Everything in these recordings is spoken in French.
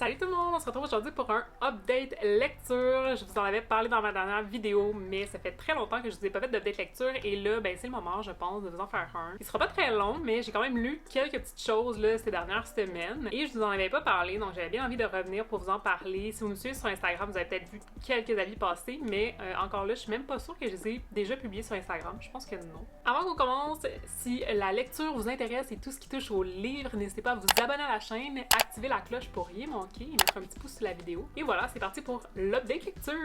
Salut tout le monde, on se retrouve aujourd'hui pour un update lecture. Je vous en avais parlé dans ma dernière vidéo, mais ça fait très longtemps que je vous ai pas fait d'update lecture et là, ben c'est le moment, je pense, de vous en faire un. Il sera pas très long, mais j'ai quand même lu quelques petites choses là, ces dernières semaines et je vous en avais pas parlé, donc j'avais bien envie de revenir pour vous en parler. Si vous me suivez sur Instagram, vous avez peut-être vu quelques avis passer, mais encore là, je suis même pas sûre que je les ai déjà publiés sur Instagram. Je pense que non. Avant qu'on commence, si la lecture vous intéresse et tout ce qui touche aux livres, n'hésitez pas à vous abonner à la chaîne, activer la cloche pour rien manquer et mettre un petit pouce sur la vidéo. Et voilà, c'est parti pour l'update lecture!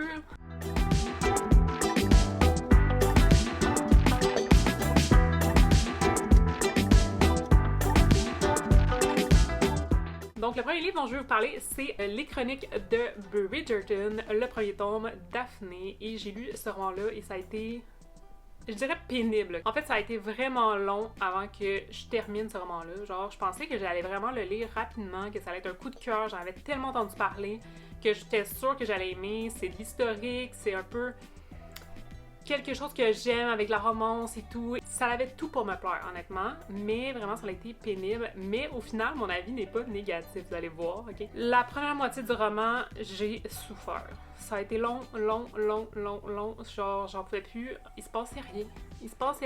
Donc, le premier livre dont je vais vous parler, c'est Les Chroniques de Bridgerton, le premier tome, Daphné. Et j'ai lu ce roman-là et ça a été, je dirais, pénible. En fait, ça a été vraiment long avant que je termine ce roman-là. Genre, je pensais que j'allais vraiment le lire rapidement, que ça allait être un coup de cœur. J'en avais tellement entendu parler que j'étais sûre que j'allais aimer. C'est de l'historique, c'est un peu quelque chose que j'aime avec la romance et tout. Ça avait tout pour me plaire, honnêtement, mais vraiment, ça a été pénible. Mais au final, mon avis n'est pas négatif, vous allez voir, ok? La première moitié du roman, j'ai souffert. Ça a été long. Genre, j'en pouvais plus. Il se passait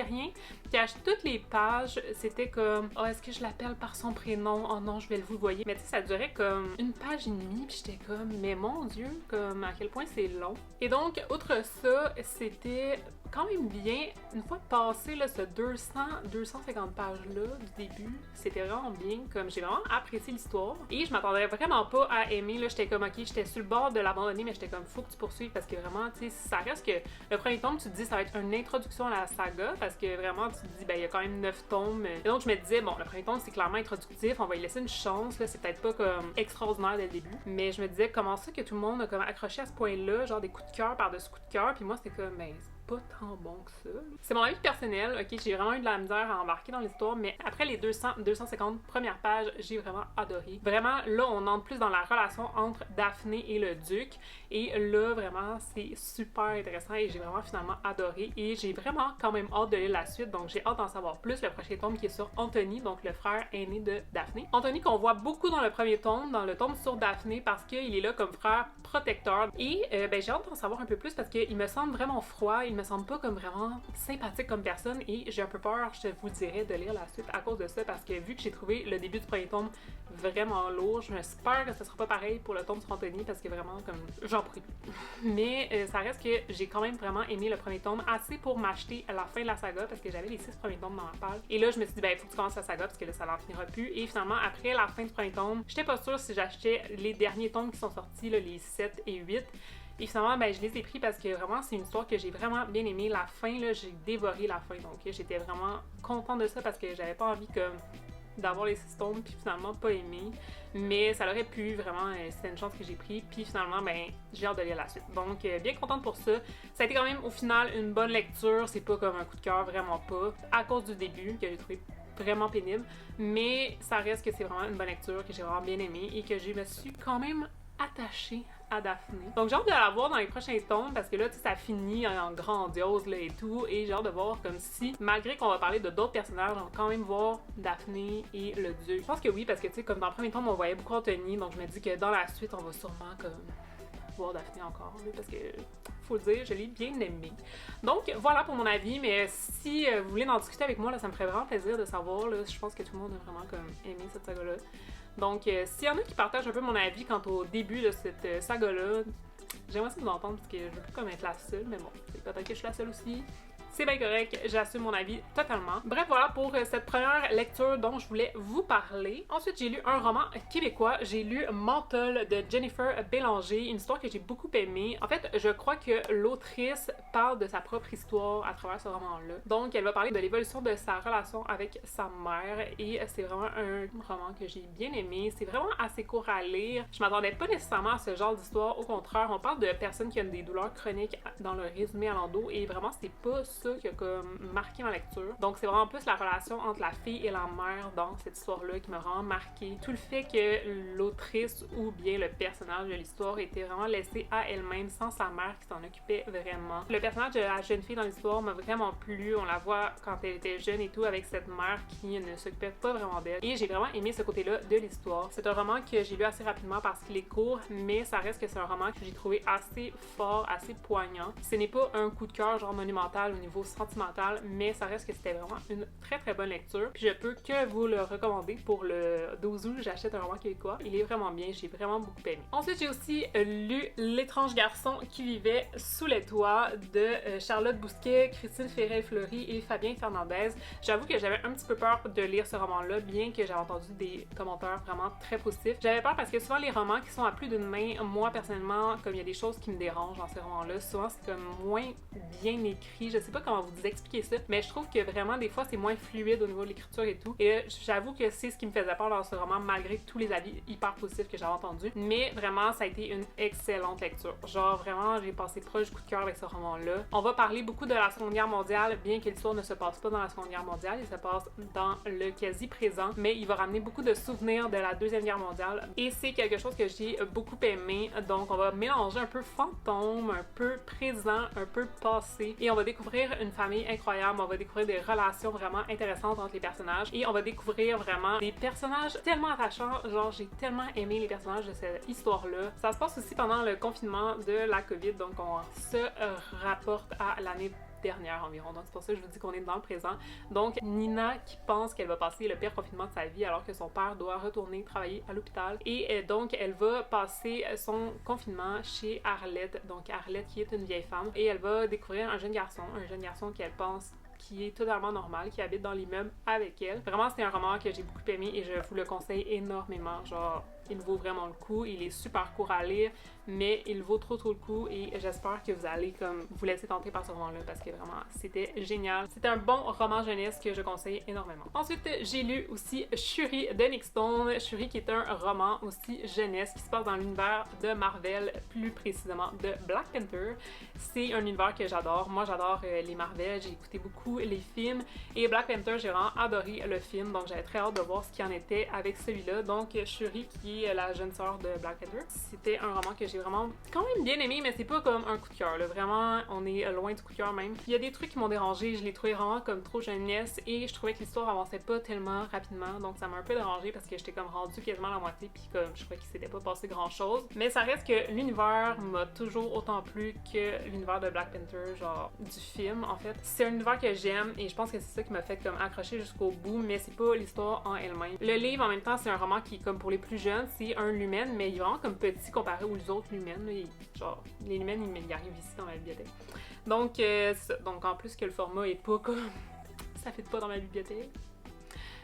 rien. Puis à toutes les pages, c'était comme « Oh, est-ce que je l'appelle par son prénom? Oh non, je vais le vous voyez. » Mais tu sais, ça durait comme une page et demie, puis j'étais comme « Mais mon Dieu, comme à quel point c'est long. » Et donc, outre ça, c'était quand même bien. Une fois passé là, ce 250 pages-là du début, c'était vraiment bien. Comme j'ai vraiment apprécié l'histoire. Et je m'attendais vraiment pas à aimer. Là, j'étais comme ok, j'étais sur le bord de l'abandonner, mais j'étais comme faut que tu poursuives parce que vraiment, tu sais, ça reste que le premier tome, tu te dis ça va être une introduction à la saga parce que vraiment, tu te dis ben il y a quand même 9 tomes. Et donc je me disais bon, le premier tome c'est clairement introductif, on va y laisser une chance. Là, c'est peut-être pas comme extraordinaire dès le début, mais je me disais comment ça que tout le monde a comme accroché à ce point-là, genre des coups de cœur par-dessus coups de cœur, puis moi c'était comme ben pas tant bon que ça. C'est mon avis personnel, ok, j'ai vraiment eu de la misère à embarquer dans l'histoire, mais après les 250 premières pages, j'ai vraiment adoré. Vraiment, là, on entre plus dans la relation entre Daphné et le duc, et là, vraiment, c'est super intéressant et j'ai vraiment finalement adoré, et j'ai vraiment quand même hâte de lire la suite, donc j'ai hâte d'en savoir plus. Le prochain tome qui est sur Anthony, donc le frère aîné de Daphné. Anthony qu'on voit beaucoup dans le premier tome, dans le tome sur Daphné, parce qu'il est là comme frère protecteur, et ben j'ai hâte d'en savoir un peu plus parce qu'il me semble vraiment froid, il me semble pas comme vraiment sympathique comme personne et j'ai un peu peur, je vous dirais, de lire la suite à cause de ça parce que vu que j'ai trouvé le début du premier tome vraiment lourd, j'espère que ce sera pas pareil pour le tome sur Anthony parce que vraiment comme j'en pourrais plus. Mais ça reste que j'ai quand même vraiment aimé le premier tome assez pour m'acheter à la fin de la saga parce que j'avais les 6 premiers tomes dans ma page et là je me suis dit ben il faut que tu commences la saga parce que là ça n'en finira plus et finalement après la fin du premier tome, j'étais pas sûre si j'achetais les derniers tomes qui sont sortis, là, les 7 et 8. Et finalement, ben, je les ai pris parce que vraiment, c'est une histoire que j'ai vraiment bien aimée. La fin, là, j'ai dévoré la fin. Donc, j'étais vraiment contente de ça parce que j'avais pas envie comme d'avoir les 6 tomes puis finalement pas aimé. Mais ça l'aurait pu, vraiment, c'était une chance que j'ai pris. Puis finalement, ben, j'ai hâte de lire la suite. Donc, bien contente pour ça. Ça a été quand même, au final, une bonne lecture. C'est pas comme un coup de cœur, vraiment pas. À cause du début, que j'ai trouvé vraiment pénible. Mais ça reste que c'est vraiment une bonne lecture, que j'ai vraiment bien aimée et que je me suis quand même attachée à Daphné. Donc j'ai hâte de la voir dans les prochains tomes parce que là, tu sais, ça finit en grandiose là et tout et j'ai hâte de voir comme si, malgré qu'on va parler de d'autres personnages, on va quand même voir Daphné et le duc. Je pense que oui parce que tu sais, comme dans le premier tome, on voyait beaucoup Anthony, donc je me dis que dans la suite, on va sûrement comme voir Daphné encore, là, parce que faut le dire, je l'ai bien aimé. Donc voilà pour mon avis, mais si vous voulez en discuter avec moi, là, ça me ferait vraiment plaisir de savoir, là, je pense que tout le monde a vraiment comme aimé cette saga-là. Donc, s'il y en a qui partagent un peu mon avis quant au début de cette saga-là, j'aimerais ça vous entendre parce que je veux pas comme être la seule, mais bon, peut-être que je suis la seule aussi. C'est bien correct, j'assume mon avis totalement. Bref, voilà pour cette première lecture dont je voulais vous parler. Ensuite, j'ai lu un roman québécois. J'ai lu Menthol de Jennifer Bélanger, une histoire que j'ai beaucoup aimée. En fait, je crois que l'autrice parle de sa propre histoire à travers ce roman-là. Donc, elle va parler de l'évolution de sa relation avec sa mère et c'est vraiment un roman que j'ai bien aimé. C'est vraiment assez court à lire. Je m'attendais pas nécessairement à ce genre d'histoire. Au contraire, on parle de personnes qui ont des douleurs chroniques dans le résumé à l'endos et vraiment, c'est pas ça qui a comme marqué ma lecture. Donc c'est vraiment plus la relation entre la fille et la mère dans cette histoire-là qui m'a vraiment marqué. Tout le fait que l'autrice ou bien le personnage de l'histoire était vraiment laissé à elle-même sans sa mère qui s'en occupait vraiment. Le personnage de la jeune fille dans l'histoire m'a vraiment plu. On la voit quand elle était jeune et tout avec cette mère qui ne s'occupait pas vraiment d'elle. Et j'ai vraiment aimé ce côté-là de l'histoire. C'est un roman que j'ai lu assez rapidement parce qu'il est court, mais ça reste que c'est un roman que j'ai trouvé assez fort, assez poignant. Ce n'est pas un coup de cœur genre monumental au niveau sentimental, mais ça reste que c'était vraiment une très très bonne lecture. Puis je peux que vous le recommander pour le 12 août. J'achète un roman québécois. Il est vraiment bien, j'ai vraiment beaucoup aimé. Ensuite, j'ai aussi lu L'étrange garçon qui vivait sous les toits de Charlotte Bousquet, Christine Ferrel-Fleury et Fabien Fernandez. J'avoue que j'avais un petit peu peur de lire ce roman-là, bien que j'avais entendu des commentaires vraiment très positifs. J'avais peur parce que souvent les romans qui sont à plus d'une main, moi personnellement, comme il y a des choses qui me dérangent dans ces romans-là, souvent c'est comme moins bien écrit. Je sais pas comment vous expliquer ça, mais je trouve que vraiment des fois c'est moins fluide au niveau de l'écriture et tout. Et là, j'avoue que c'est ce qui me faisait peur dans ce roman, malgré tous les avis hyper positifs que j'avais entendus. Mais vraiment, ça a été une excellente lecture. Genre vraiment, j'ai passé proche du coup de cœur avec ce roman-là. On va parler beaucoup de la Seconde Guerre mondiale, bien que l'histoire ne se passe pas dans la Seconde Guerre mondiale, il se passe dans le quasi-présent, mais il va ramener beaucoup de souvenirs de la Deuxième Guerre mondiale et c'est quelque chose que j'ai beaucoup aimé. Donc on va mélanger un peu fantôme, un peu présent, un peu passé et on va découvrir une famille incroyable, on va découvrir des relations vraiment intéressantes entre les personnages et on va découvrir vraiment des personnages tellement attachants. Genre j'ai tellement aimé les personnages de cette histoire-là. Ça se passe aussi pendant le confinement de la COVID, donc on se rapporte à l'année dernière environ. Donc c'est pour ça que je vous dis qu'on est dans le présent. Donc Nina qui pense qu'elle va passer le pire confinement de sa vie alors que son père doit retourner travailler à l'hôpital et donc elle va passer son confinement chez Arlette. Donc Arlette qui est une vieille femme et elle va découvrir un jeune garçon qu'elle pense qui est totalement normal, qui habite dans l'immeuble avec elle. Vraiment, c'est un roman que j'ai beaucoup aimé et je vous le conseille énormément. Genre, il vaut vraiment le coup. Il est super court à lire, mais il vaut trop le coup et j'espère que vous allez comme vous laisser tenter par ce roman-là parce que vraiment, c'était génial. C'est un bon roman jeunesse que je conseille énormément. Ensuite, j'ai lu aussi Shuri de Nick Stone. Shuri qui est un roman aussi jeunesse qui se passe dans l'univers de Marvel, plus précisément de Black Panther. C'est un univers que j'adore. Moi, j'adore les Marvel. J'ai écouté beaucoup les films et Black Panther, j'ai vraiment adoré le film. Donc, j'avais très hâte de voir ce qu'il en était avec celui-là. Donc, Shuri qui est la jeune sœur de Black Panther. C'était un roman que j'ai vraiment quand même bien aimé, mais c'est pas comme un coup de cœur. Vraiment, on est loin du coup de cœur même. Il y a des trucs qui m'ont dérangé. Je l'ai trouvé vraiment comme trop jeunesse et je trouvais que l'histoire avançait pas tellement rapidement. Donc, ça m'a un peu dérangé parce que j'étais comme rendue quasiment à la moitié puis comme je trouvais qu'il s'était pas passé grand-chose. Mais ça reste que l'univers m'a toujours autant plu que l'univers de Black Panther, genre du film en fait. C'est un univers que j'aime et je pense que c'est ça qui m'a fait comme accrocher jusqu'au bout, mais c'est pas l'histoire en elle-même. Le livre en même temps, c'est un roman qui est comme pour les plus jeunes, c'est un lumen, mais il est vraiment comme petit comparé aux autres lumens. Genre, les lumens, ils arrivent ici dans ma bibliothèque. Donc, donc en plus que le format est pas comme... ça fit pas dans ma bibliothèque.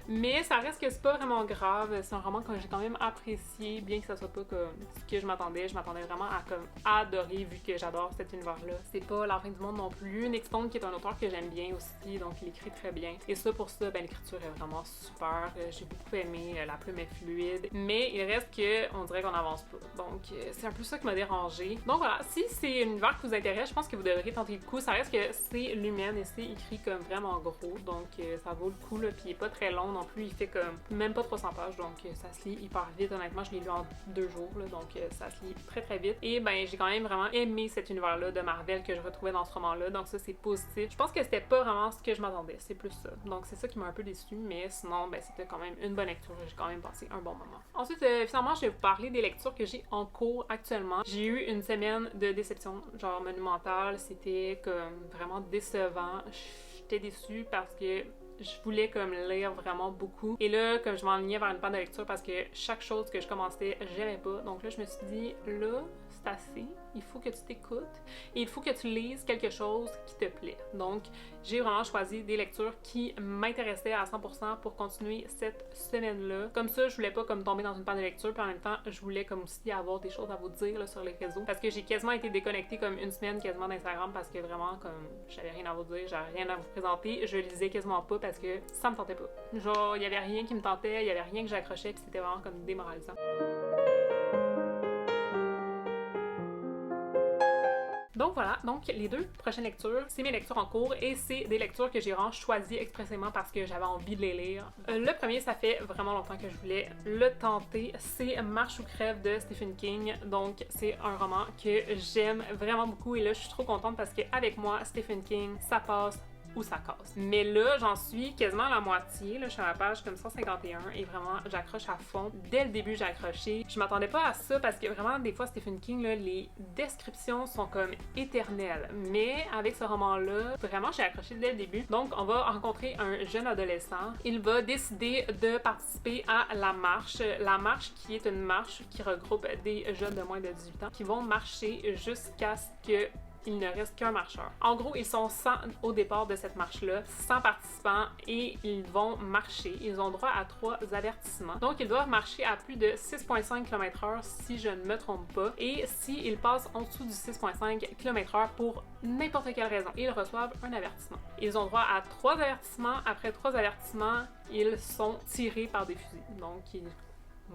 Mais ça reste que c'est pas vraiment grave. C'est un roman que j'ai quand même apprécié, bien que ça soit pas comme ce que je m'attendais. Je m'attendais vraiment à comme adorer vu que j'adore cet univers-là. C'est pas la fin du monde non plus. Nick Stone qui est un auteur que j'aime bien aussi, donc il écrit très bien. Et ça pour ça, ben l'écriture est vraiment super. J'ai beaucoup aimé, la plume est fluide. Mais il reste que on dirait qu'on avance pas. Donc c'est un peu ça qui m'a dérangé. Donc voilà, si c'est un univers qui vous intéresse, je pense que vous devriez tenter le coup. Ça reste que c'est Lumen et c'est écrit comme vraiment gros, donc ça vaut le coup là. Puis il est pas très long non plus, il fait comme même pas 300 pages, donc ça se lit hyper vite. Honnêtement, je l'ai lu en 2 jours, là, donc ça se lit très très vite. Et ben j'ai quand même vraiment aimé cet univers-là de Marvel que je retrouvais dans ce roman-là, donc ça c'est positif. Je pense que c'était pas vraiment ce que je m'attendais, c'est plus ça. Donc c'est ça qui m'a un peu déçue, mais sinon ben c'était quand même une bonne lecture, j'ai quand même passé un bon moment. Ensuite, finalement, je vais vous parler des lectures que j'ai en cours actuellement. J'ai eu une semaine de déception, genre monumentale, c'était comme vraiment décevant. J'étais déçue parce que je voulais comme lire vraiment beaucoup. Et là, comme je m'enlignais vers une panne de lecture parce que chaque chose que je commençais, j'aimais pas. Donc là, je me suis dit, là, c'est assez. Il faut que tu t'écoutes et il faut que tu lises quelque chose qui te plaît. Donc, j'ai vraiment choisi des lectures qui m'intéressaient à 100% pour continuer cette semaine-là. Comme ça, je voulais pas comme tomber dans une panne de lecture, puis en même temps, je voulais comme aussi avoir des choses à vous dire là, sur les réseaux. Parce que j'ai quasiment été déconnectée comme une semaine quasiment d'Instagram parce que vraiment, comme j'avais rien à vous dire, j'avais rien à vous présenter, je lisais quasiment pas parce que ça me tentait pas. Genre, il y avait rien qui me tentait, il y avait rien que j'accrochais, puis c'était vraiment comme démoralisant. Donc voilà, donc les 2 prochaines lectures, c'est mes lectures en cours et c'est des lectures que j'ai vraiment choisies expressément parce que j'avais envie de les lire. Le premier, ça fait vraiment longtemps que je voulais le tenter, c'est Marche ou crève de Stephen King. Donc c'est un roman que j'aime vraiment beaucoup et là je suis trop contente parce qu'avec moi, Stephen King, ça passe ou ça casse. Mais là, j'en suis quasiment à la moitié. Là, je suis à la page comme 151 et vraiment, j'accroche à fond. Dès le début, j'ai accroché. Je m'attendais pas à ça parce que vraiment, des fois, Stephen King, là, les descriptions sont comme éternelles. Mais avec ce roman-là, vraiment, j'ai accroché dès le début. Donc, on va rencontrer un jeune adolescent. Il va décider de participer à la marche. La marche qui est une marche qui regroupe des jeunes de moins de 18 ans qui vont marcher jusqu'à ce que il ne reste qu'un marcheur. En gros, ils sont 100 au départ de cette marche-là, 100 participants et ils vont marcher. Ils ont droit à 3 avertissements. Donc, ils doivent marcher à plus de 6,5 km/h si je ne me trompe pas. Et s'ils passent en dessous du 6,5 km/h pour n'importe quelle raison, ils reçoivent un avertissement. Ils ont droit à 3 avertissements. Après 3 avertissements, ils sont tirés par des fusils. Donc, ils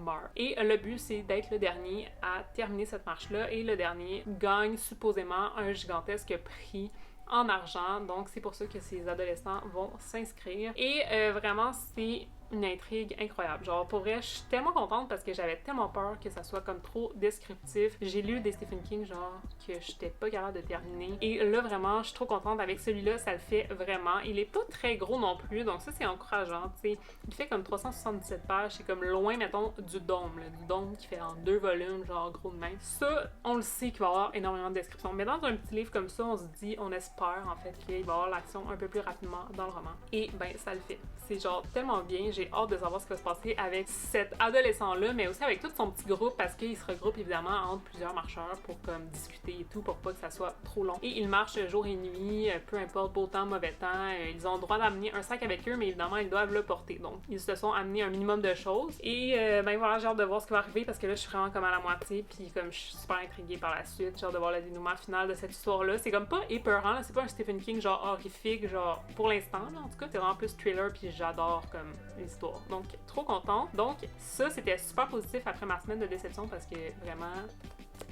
meurt. Et le but, c'est d'être le dernier à terminer cette marche-là et le dernier gagne supposément un gigantesque prix en argent. Donc, c'est pour ça que ces adolescents vont s'inscrire. Et vraiment, c'est une intrigue incroyable. Genre, pour vrai, je suis tellement contente parce que j'avais tellement peur que ça soit comme trop descriptif. J'ai lu des Stephen King, genre, que j'étais pas capable de terminer. Et là, vraiment, je suis trop contente. Avec celui-là, ça le fait vraiment. Il est pas très gros non plus, donc ça, c'est encourageant, tu sais. Il fait comme 377 pages. C'est comme loin, mettons, du Dôme, là, du Dôme qui fait en 2 volumes, genre, gros de main. Ça, on le sait qu'il va y avoir énormément de descriptions. Mais dans un petit livre comme ça, on se dit, on espère, en fait, qu'il va y avoir l'action un peu plus rapidement dans le roman. Et, ben, ça le fait. C'est genre tellement bien. J'ai hâte de savoir ce qui va se passer avec cet adolescent-là, mais aussi avec tout son petit groupe parce qu'il se regroupe évidemment entre plusieurs marcheurs pour comme discuter et tout, pour pas que ça soit trop long. Et ils marchent jour et nuit, peu importe, beau temps, mauvais temps. Ils ont le droit d'amener un sac avec eux, mais évidemment, ils doivent le porter. Donc, ils se sont amenés un minimum de choses. Et ben voilà, j'ai hâte de voir ce qui va arriver parce que là, je suis vraiment comme à la moitié, puis comme je suis super intriguée par la suite, j'ai hâte de voir le dénouement final de cette histoire-là. C'est comme pas épeurant, là, c'est pas un Stephen King genre horrifique, genre pour l'instant, là, en tout cas, c'est vraiment plus thriller, puis j'adore comme l'histoire. Donc, trop contente. Donc, ça, c'était super positif après ma semaine de déception parce que vraiment,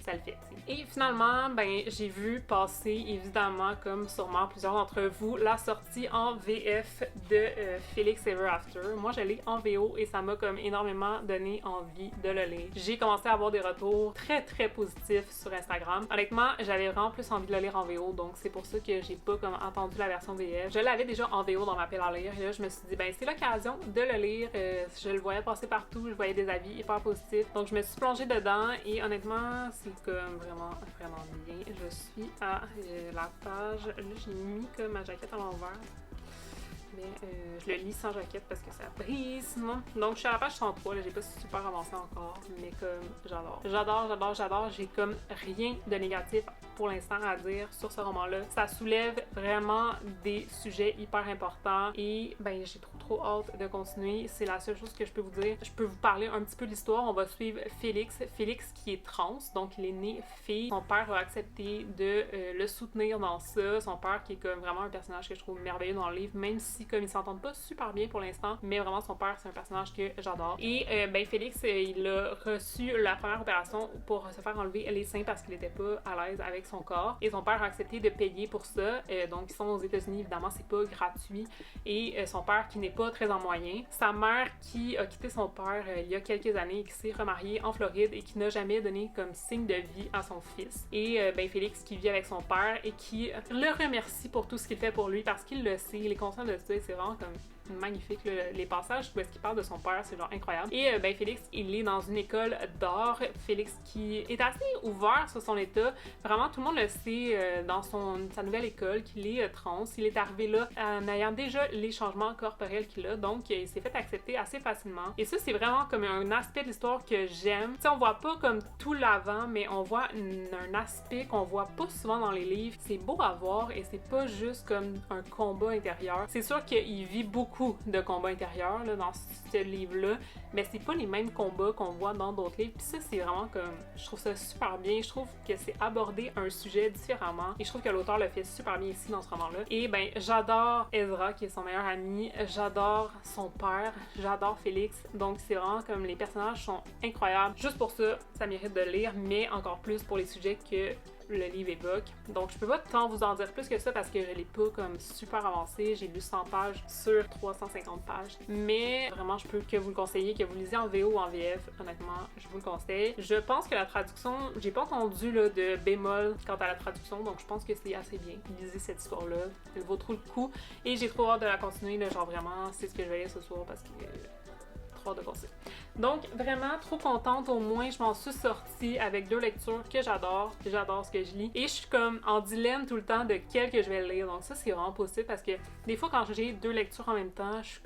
ça le fait. T'sais. Et finalement, ben, j'ai vu passer, évidemment, comme sûrement plusieurs d'entre vous, la sortie en VF de Felix Ever After. Moi, je l'ai en VO et ça m'a comme énormément donné envie de le lire. J'ai commencé à avoir des retours très, très positifs sur Instagram. Honnêtement, j'avais vraiment plus envie de le lire en VO, donc c'est pour ça que j'ai pas comme entendu la version VF. Je l'avais déjà en VO dans ma pile à lire et là, je me suis dit, ben, c'est l'occasion de le lire. Je le voyais passer partout, je voyais des avis hyper positifs. Donc, je me suis plongée dedans et honnêtement, c'est comme vraiment bien. Je suis à la page, là j'ai mis comme ma jaquette à l'envers. Mais je le lis sans jaquette parce que ça brise sinon. Donc je suis à la page 103, là j'ai pas super avancé encore, mais comme j'adore. J'ai comme rien de négatif pour l'instant à dire sur ce roman-là. Ça soulève vraiment des sujets hyper importants et ben j'ai trop hâte de continuer. C'est la seule chose que je peux vous dire. Je peux vous parler un petit peu de l'histoire. On va suivre Félix qui est trans, donc il est né fille. Son père a accepté de le soutenir dans ça. Son père qui est comme vraiment un personnage que je trouve merveilleux dans le livre, même si comme ils s'entendent pas super bien pour l'instant, mais vraiment son père c'est un personnage que j'adore. Et ben Félix il a reçu la première opération pour se faire enlever les seins parce qu'il était pas à l'aise avec son corps et son père a accepté de payer pour ça. Donc ils sont aux États-Unis, évidemment c'est pas gratuit et son père qui n'est pas très en moyens, sa mère qui a quitté son père il y a quelques années et qui s'est remariée en Floride et qui n'a jamais donné comme signe de vie à son fils. Et ben Félix qui vit avec son père et qui le remercie pour tout ce qu'il fait pour lui parce qu'il le sait, il est conscient de ça et c'est vraiment comme magnifique les passages où est-ce qu'il parle de son père, c'est genre incroyable. Et ben Félix il est dans une école d'art. Félix qui est assez ouvert sur son état, vraiment tout le monde le sait dans sa nouvelle école qu'il est trans. Il est arrivé là en ayant déjà les changements corporels qu'il a, donc il s'est fait accepter assez facilement et ça c'est vraiment comme un aspect de l'histoire que j'aime. Tu sais, on voit pas comme tout l'avant, mais on voit un aspect qu'on voit pas souvent dans les livres. C'est beau à voir et c'est pas juste comme un combat intérieur. C'est sûr qu'il vit beaucoup de combats intérieurs là, dans ce livre-là, mais c'est pas les mêmes combats qu'on voit dans d'autres livres. Puis ça, c'est vraiment comme... Je trouve ça super bien. Je trouve que c'est aborder un sujet différemment. Et je trouve que l'auteur le fait super bien ici dans ce roman-là. Et ben, j'adore Ezra, qui est son meilleur ami. J'adore son père. J'adore Félix. Donc c'est vraiment comme les personnages sont incroyables. Juste pour ça, ça mérite de lire, mais encore plus pour les sujets que le livre évoque. Donc je peux pas tant vous en dire plus que ça parce que je l'ai pas comme super avancé. J'ai lu 100 pages sur 350 pages. Mais vraiment, je peux que vous le conseiller, que vous lisez en VO ou en VF. Honnêtement, je vous le conseille. Je pense que la traduction, j'ai pas entendu là, de bémol quant à la traduction, donc je pense que c'est assez bien. Lisez cette histoire-là, elle vaut trop le coup. Et j'ai trop hâte de la continuer, là, genre vraiment, c'est ce que je vais lire ce soir parce que trop hâte de passer. Donc vraiment trop contente, au moins je m'en suis sortie avec 2 lectures que j'adore ce que je lis. Et je suis comme en dilemme tout le temps de quelle que je vais lire, donc ça c'est vraiment possible parce que des fois quand j'ai 2 lectures en même temps, je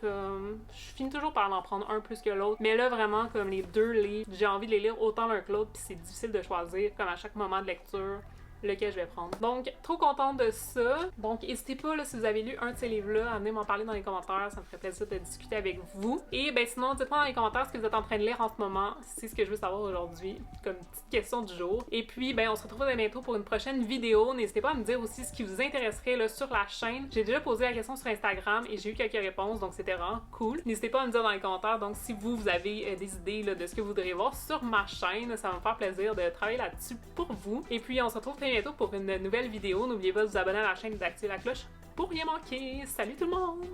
finis toujours par en prendre un plus que l'autre. Mais là vraiment comme les 2 livres, j'ai envie de les lire autant l'un que l'autre, puis c'est difficile de choisir comme à chaque moment de lecture lequel je vais prendre. Donc, trop contente de ça. Donc, n'hésitez pas, là, si vous avez lu un de ces livres-là, à venir m'en parler dans les commentaires. Ça me ferait plaisir de discuter avec vous. Et ben sinon, dites-moi dans les commentaires ce que vous êtes en train de lire en ce moment. C'est ce que je veux savoir aujourd'hui, comme petite question du jour. Et puis, ben on se retrouve très bientôt pour une prochaine vidéo. N'hésitez pas à me dire aussi ce qui vous intéresserait là, sur la chaîne. J'ai déjà posé la question sur Instagram et j'ai eu quelques réponses, donc c'était vraiment cool. N'hésitez pas à me dire dans les commentaires, donc si vous avez des idées là, de ce que vous voudriez voir sur ma chaîne, ça va me faire plaisir de travailler là-dessus pour vous. Et puis, on se retrouve très bientôt pour une nouvelle vidéo. N'oubliez pas de vous abonner à la chaîne et d'activer la cloche pour rien manquer. Salut tout le monde!